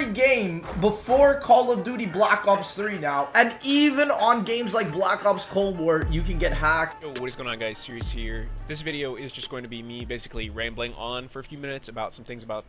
every game before Call of Duty Black Ops 3 now, and even on games like Black Ops Cold War, you can get hacked. Yo, what is going on, guys? Serious here. This video is just going to be me basically rambling on for a few minutes about some things about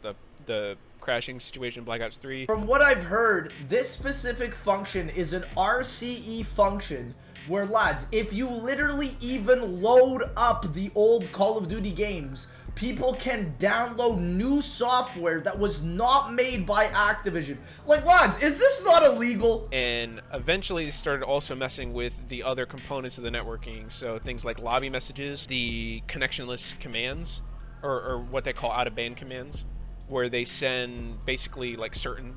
the crashing situation in Black Ops 3. From what I've heard, this specific function is an RCE function where, lads, if you literally even load up the old Call of Duty games, people can download new software that was not made by Activision. Like, lads, is this not illegal? And eventually they started also messing with the other components of the networking. So things like lobby messages, the connectionless commands, or what they call out-of-band commands, where they send basically like certain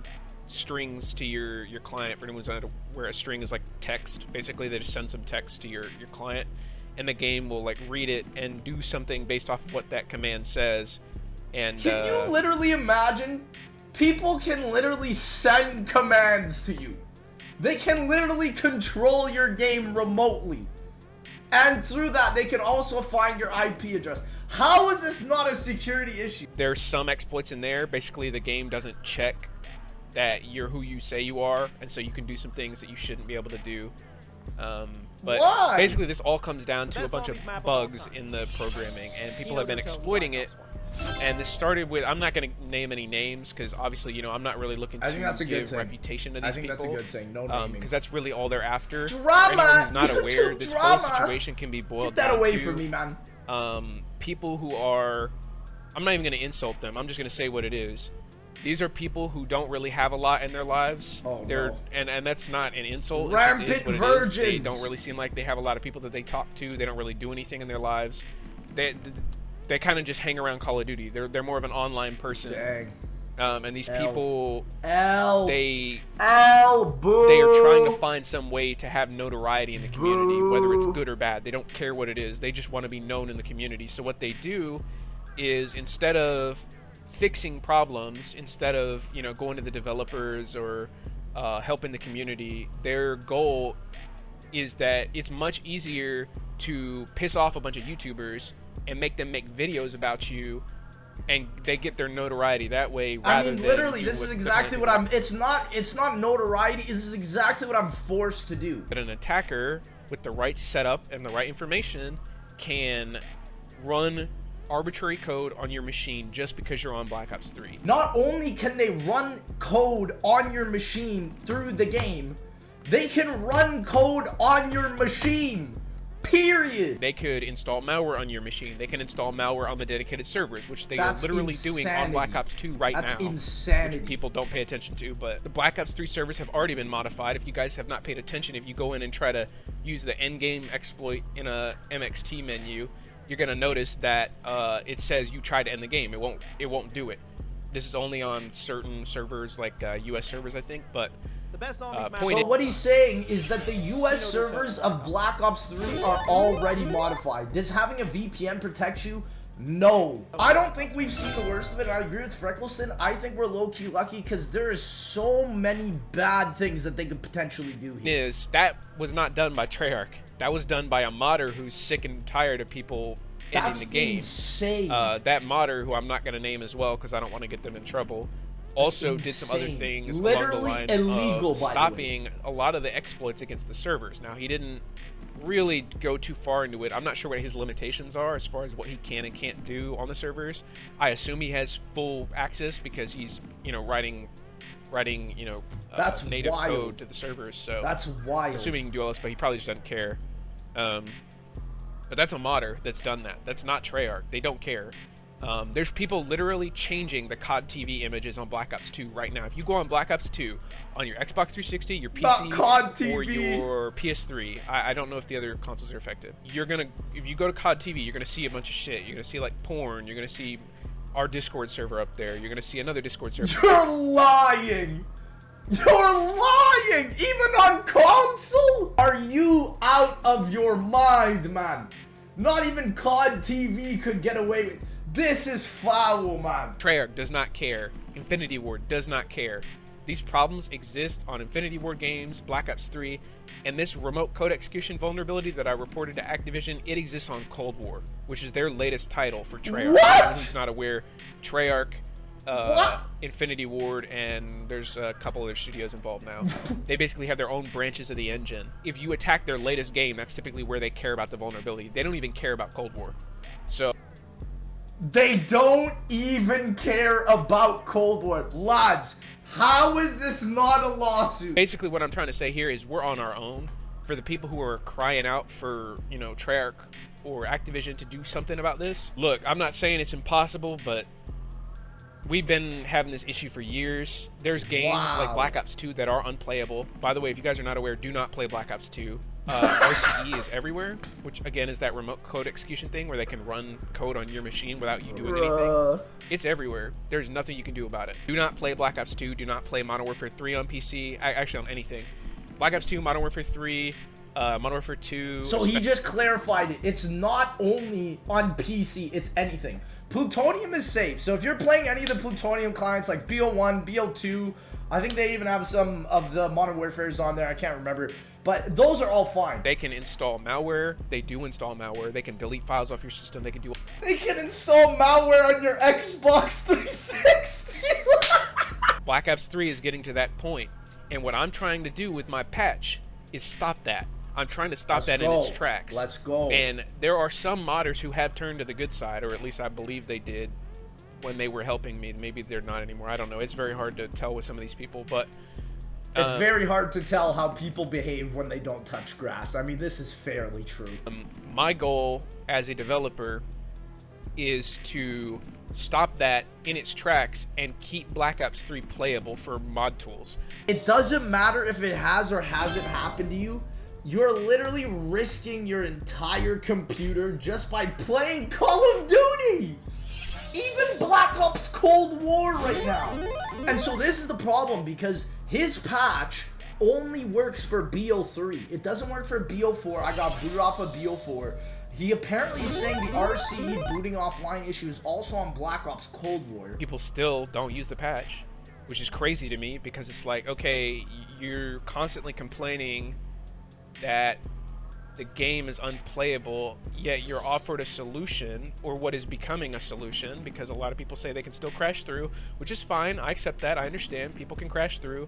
strings to your client. For anyone who's where a string is like text, basically they just send some text to your client, and the game will like read it and do something based off of what that command says. And can you literally imagine? People can literally send commands to you. They can literally control your game remotely, and through that they can also find your IP address. How is this not a security issue? There's some exploits in there. Basically the game doesn't check that you're who you say you are, and so you can do some things that you shouldn't be able to do. But Why? basically this all comes down to a bunch of bugs in the programming, and people have been exploiting it. And this started with, I'm not going to name any names because obviously, you know, I'm not really looking to give reputation to these people. I think that's a good thing. No naming. Because that's really all they're after. Drama! For anyone who's not aware, this whole situation can be boiled down to... Get that away from me, man. People who are... I'm not even going to insult them. I'm just going to say what it is. These are people who don't really have a lot in their lives. Oh, they're no. and that's not an insult. Rampant virgins. They don't really seem like they have a lot of people that they talk to. They don't really do anything in their lives. They kind of just hang around Call of Duty. They're more of an online person. Dang. And these people, they boo. they are trying to find some way to have notoriety in the community, whether it's good or bad. They don't care what it is. They just want to be known in the community. So what they do is, instead of fixing problems, instead of, you know, going to the developers or helping the community, their goal is that it's much easier to piss off a bunch of YouTubers and make them make videos about you, and they get their notoriety that way. Rather than literally, this is exactly what I'm. It's not notoriety. This is exactly what I'm forced to do. But an attacker with the right setup and the right information can run arbitrary code on your machine just because you're on Black Ops 3. Not only can they run code on your machine through the game, they can run code on your machine. Period. They could install malware on your machine. They can install malware on the dedicated servers, which they are literally doing on Black Ops 2 right now. That's insanity. Which people don't pay attention to, but the Black Ops 3 servers have already been modified. If you guys have not paid attention, if you go in and try to use the endgame exploit in a MXT menu, you're gonna notice that it says you tried to end the game. It won't do it. This is only on certain servers, like US servers, I think, but so what he's saying is that the US servers of Black Ops 3 are already modified. Does having a VPN protect you? No. I don't think we've seen the worst of it. I agree with Freckleson. I think we're low-key lucky because there is so many bad things that they could potentially do here. That was not done by Treyarch. That was done by a modder who's sick and tired of people ending the game. Insane. That modder, who I'm not going to name as well because I don't want to get them in trouble, also did some other things along the lines illegal, of stopping a lot of the exploits against the servers. Now, he didn't really go too far into it. I'm not sure what his limitations are as far as what he can and can't do on the servers. I assume he has full access because he's, you know, writing you know, that's native wild. code to the servers. So that's wild. Assuming he can do all this, but he probably just doesn't care. But that's a modder that's done that. That's not Treyarch. They don't care. There's people literally changing the COD TV images on Black Ops 2 right now. If you go on Black Ops 2 on your Xbox 360, your PC, or your PS3, I don't know if the other consoles are affected. If you go to COD TV, you're gonna see a bunch of shit. You're gonna see like porn. You're gonna see our Discord server up there. You're gonna see another Discord server. You're lying. You're lying. Even on console? Are you out of your mind, man? Not even COD TV could get away with. This is foul, man. Treyarch does not care. Infinity Ward does not care. These problems exist on Infinity Ward games, Black Ops 3, and this remote code execution vulnerability that I reported to Activision, it exists on Cold War, which is their latest title for Treyarch. What? Anyone who's not aware, Treyarch What? Infinity Ward, and there's a couple other studios involved now. They basically have their own branches of the engine. If you attack their latest game, that's typically where they care about the vulnerability. They don't even care about Cold War. So they don't even care about Cold War. Lads, how is this not a lawsuit? basically what I'm trying to say here is we're on our own. For the people who are crying out for, you know, Treyarch or Activision to do something about this, look, I'm not saying it's impossible, but we've been having this issue for years. There's games like Black Ops 2 that are unplayable. By the way, if you guys are not aware, do not play Black Ops 2. RCE is everywhere, which again is that remote code execution thing where they can run code on your machine without you doing anything. It's everywhere. There's nothing you can do about it. Do not play Black Ops 2. Do not play Modern Warfare 3 on PC. Actually, on anything. Black Ops 2, Modern Warfare 3, Modern Warfare 2. So he just clarified it. It's not only on PC, it's anything. Plutonium is safe. So if you're playing any of the Plutonium clients like BO1, BO2, I think they even have some of the Modern Warfares on there. I can't remember. But those are all fine. They can install malware. They do install malware. They can delete files off your system. They can do... They can install malware on your Xbox 360. Black Ops 3 is getting to that point. And what I'm trying to do with my patch is stop that. I'm trying to stop that in its tracks. Let's go. And there are some modders who have turned to the good side, or at least I believe they did when they were helping me. Maybe they're not anymore. I don't know. It's very hard to tell with some of these people, but... it's very hard to tell how people behave when they don't touch grass. I mean, this is fairly true. My goal as a developer is to stop that in its tracks and keep Black Ops 3 playable for mod tools. It doesn't matter if it has or hasn't happened to you. You're literally risking your entire computer just by playing Call of Duty. Even Black Ops Cold War right now. And so this is the problem, because his patch only works for BO3. It doesn't work for BO4. I got booted off of BO4. He apparently is saying the RCE booting offline issue is also on Black Ops Cold War. People still don't use the patch, which is crazy to me, because it's like, okay, you're constantly complaining that the game is unplayable, yet you're offered a solution, or what is becoming a solution, because a lot of people say they can still crash through, which is fine. I accept that. I understand people can crash through,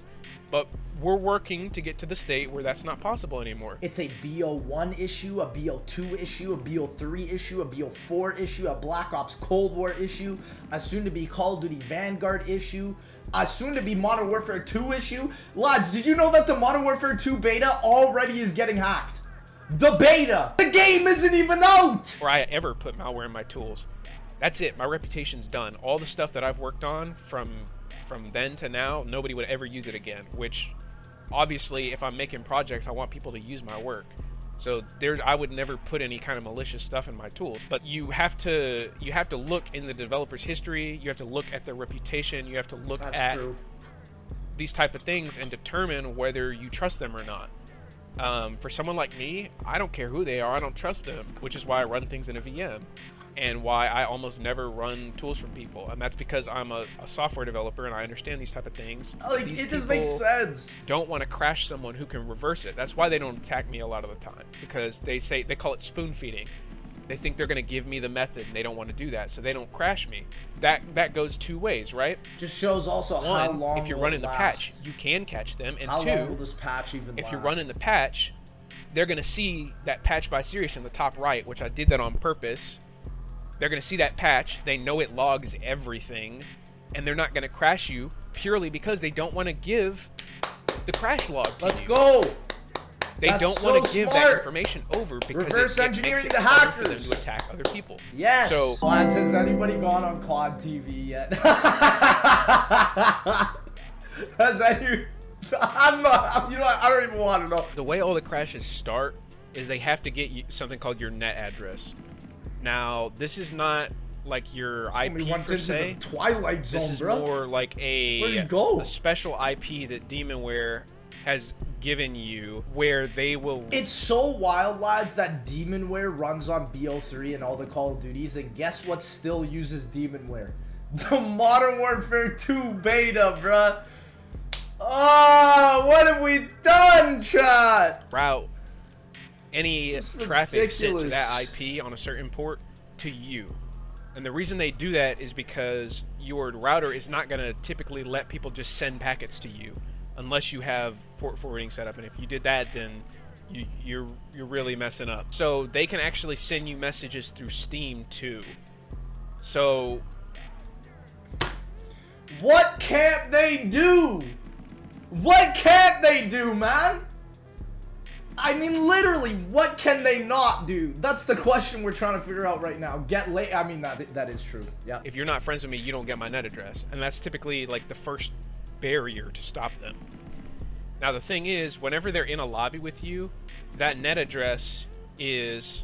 but we're working to get to the state where that's not possible anymore. It's a BO1 issue, a BO2 issue, a BO3 issue, a BO4 issue, a Black Ops Cold War issue, a soon-to-be Call of Duty Vanguard issue, a soon-to-be Modern Warfare 2 issue. Lads, did you know that the Modern Warfare 2 beta already is getting hacked? The beta! The game isn't even out! Or I ever put malware in my tools. That's it. My reputation's done. All the stuff that I've worked on from then to now, nobody would ever use it again, which obviously if I'm making projects, I want people to use my work. So I would never put any kind of malicious stuff in my tools. But you have to look in the developer's history, you have to look at their reputation, you have to look at these type of things and determine whether you trust them or not. For someone like me, I don't care who they are, I don't trust them, which is why I run things in a VM, and why I almost never run tools from people. And that's because I'm a software developer and I understand these type of things. Like, it just makes sense. Don't want to crash someone who can reverse it. That's why they don't attack me a lot of the time, because they call it spoon feeding. They think they're going to give me the method and they don't want to do that, so they don't crash me. That goes two ways, right? Just shows also how long if you're running the patch, you can catch them, and how long will this patch even if last? you're running the patch, they're going to see that patch by Sirius in the top right, which I did that on purpose. They're going to see that patch, they know it logs everything, and they're not going to crash you purely because they don't want to give the crash log to Let's you. go! They don't want to give that information over because reverse engineering it makes it the harder for them hackers to attack other people. Yes. So, lads, has anybody gone on COD TV yet? Has any? I'm not. You know what? I don't even want to know. The way all the crashes start is they have to get you something called your net address. Now, this is not like your IP per se. The Twilight Zone, this is bro. more like a special IP that Demonware has given you, where they will... It's so wild, lads, that Demonware runs on BO3 and all the Call of Duties, and guess what still uses Demonware? The Modern Warfare 2 beta, bruh. Oh, what have we done, chat? Route any traffic sent to that IP on a certain port to you. And the reason they do that is because your router is not going to typically let people just send packets to you unless you have port forwarding set up. And if you did that, then you're really messing up. So they can actually send you messages through Steam too. So what can't they do? What can't they do, man? I mean, literally, what can they not do? That's the question we're trying to figure out right now. Get late. I mean, that is true. Yeah. If you're not friends with me, you don't get my net address. And that's typically like the first barrier to stop them. Now, the thing is, whenever they're in a lobby with you, that net address is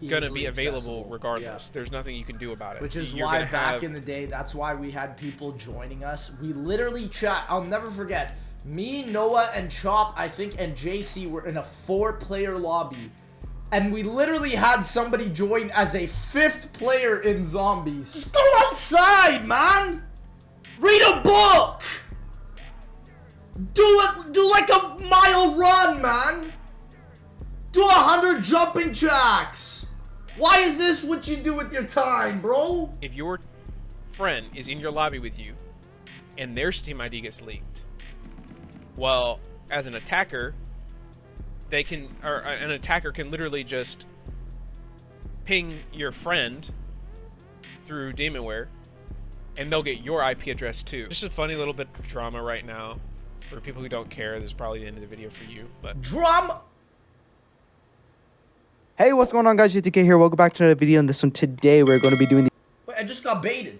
going to be available regardless. Yeah. There's nothing you can do about it. Which is why back in the day, that's why we had people joining us. We literally chat. I'll never forget. Me, Noah, and Chop, I think, and JC were in a 4-player lobby. And we literally had somebody join as a 5th player in Zombies. Just go outside, man! Read a book! Do like a mile run, man! Do 100 jumping jacks! Why is this what you do with your time, bro? If your friend is in your lobby with you, and their Steam ID gets leaked, well, as an attacker, an attacker can literally just ping your friend through Demonware, and they'll get your IP address too. Just a funny little bit of drama right now. For people who don't care, this is probably the end of the video for you. But drama. Hey, what's going on, guys? UTK here. Welcome back to another video. In this one today, we're going to be doing the... Wait, I just got baited.